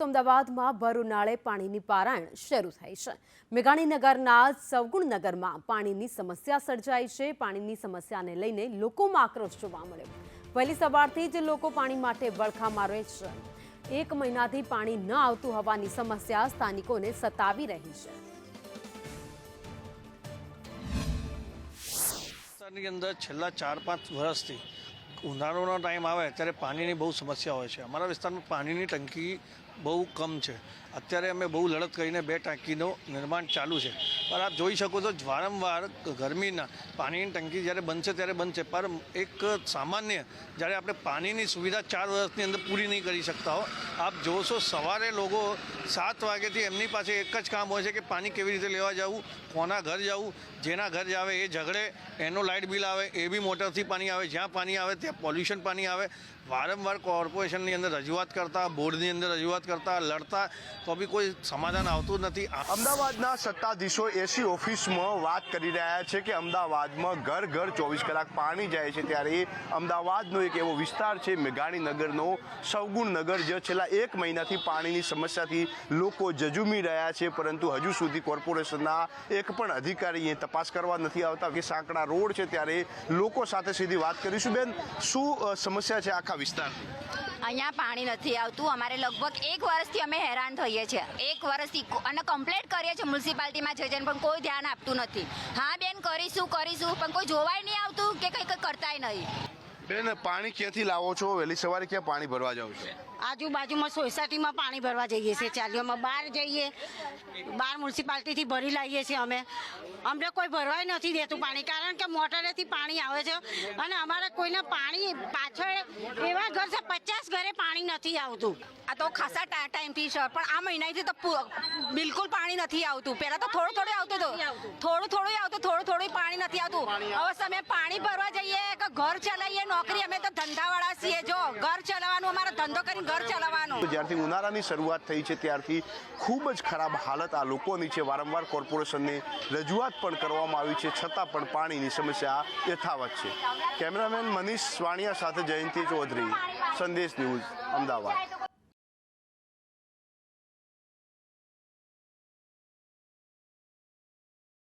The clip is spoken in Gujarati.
અમદાવાદમાં ભર ઉનાળે પાણીની પારાયણ શરૂ થઈ છે। મેઘાણીનગરના સવગુણનગરમાં પાણીની સમસ્યા સર્જાઈ છે। પાણીની સમસ્યાને લઈને લોકોમાં આક્રોશ જોવા મળ્યો। વહેલી સવારથી જ લોકો પાણી માટે વળખા મારે છે। 1 મહિનાથી પાણી ન આવતું હોવાની સમસ્યા સ્થાનિકોને સતાવી રહી છે। ની અંદર છેલ્લા 4-5 વર્ષથી ઉનાળાનો ટાઈમ આવે ત્યારે પાણીની બહુ સમસ્યા હોય છે। અમારા વિસ્તારમાં પાણીની ટંકી બહુ કમ છે। અત્યારે અમે બહુ લડત કરીને 2 ટાંકીનું નિર્માણ ચાલુ છે, પણ આપ જોઈ શકો છો વારંવાર ગરમીના પાણીની ટંકી જ્યારે બનશે ત્યારે બનશે, પણ એક સામાન્ય જ્યારે આપણે પાણીની સુવિધા 4 વર્ષની અંદર પૂરી નહીં કરી શકતા હો। આપ જોશો સવારે લોકો 7 વાગ્યાથી એમની પાસે એક જ કામ હોય છે કે પાણી કેવી રીતે લેવા જવું, કોના ઘર જવું, જેના ઘર જાવે એ ઝઘડે, એનો લાઇટ બિલ આવે એ બી મોટરથી પાણી આવે, જ્યાં પાણી આવે ત્યાં પોલ્યુશન પાણી આવે। વારંવાર કોર્પોરેશનની અંદર રજૂઆત કરતા, બોર્ડની અંદર રજૂઆત કરતા, લડતા તો બી કોઈ સમાધાન આવતું નથી। અમદાવાદના સત્તાધીશો એસી ઓફિસમાં વાત કરી રહ્યા છે કે અમદાવાદમાં ઘર ઘર 24 કલાક પાણી જાય છે, ત્યારે અમદાવાદનો એક એવો વિસ્તાર છે મેઘાણીનગરનો સવગુણનગર, જે છેલ્લા 1 મહિનાથી પાણીની સમસ્યાથી લોકો ઝઝૂમી રહ્યા છે, પરંતુ હજુ સુધી કોર્પોરેશનના એક પણ અધિકારી તપાસ કરવા નથી આવતા। કે સાંકડા રોડ છે, ત્યારે લોકો સાથે સીધી વાત કરીશું। બેન, શું સમસ્યા છે આખા વિસ્તાર? અહીંયા પાણી નથી આવતું। અમારે લગભગ 1 વર્ષથી અમે હેરાન થઈએ છીએ, 1 વર્ષથી, અને કમ્પ્લેન્ટ કરીએ છીએ મ્યુનિસિપાલિટીમાં જઈને, પણ કોઈ ધ્યાન આપતું નથી। હા બેન, કરીશું પણ કોઈ જોવાય નહીં આવતું કે કંઈ કરતાય નહીં। બેન, પાણી ક્યાંથી લાવો છો? વહેલી સવારે ક્યાં પાણી ભરવા જાવ છો? આજુબાજુમાં સોસાયટીમાં પાણી ભરવા જઈએ છીએ, ચાલીઓમાં બહાર જઈએ, બહાર મ્યુનિસિપાલિટીથી ભરી લાવીએ છીએ અમે। અમને કોઈ ભરવાય નથી દેતું પાણી, કારણ કે મોટરેથી પાણી આવે છે અને અમારે કોઈને પાણી પાછળ એવા ઘર છે 50 ઘરે પાણી નથી આવતું। આ તો ખાસા ટાઈમથી છે, પણ આ મહિનાથી તો બિલકુલ પાણી નથી આવતું। પહેલાં તો થોડું આવતું હતું, થોડું પાણી નથી આવતું। હવે અમે પાણી ભરવા જઈએ કે ઘર ચલાવીએ, નોકરી, અમે તો ધંધાવાળા છીએ। જો ઘર ચલાવવાનું, અમારો ધંધો કરીને ઘર ચલાવવાનું। જ્યારથી ઉનાળાની શરૂઆત થઈ છે ત્યારથી ખૂબ જ ખરાબ હાલત આ લોકોની છે। વારંવાર કોર્પોરેશનને રજૂઆત પણ કરવામાં આવી છે, છતાં પણ પાણીની સમસ્યા યથાવત છે। કેમેરામેન મનીષ વાણિયા સાથે જયંતિ ચૌધરી, સંદેશ ન્યૂઝ, અમદાવાદ।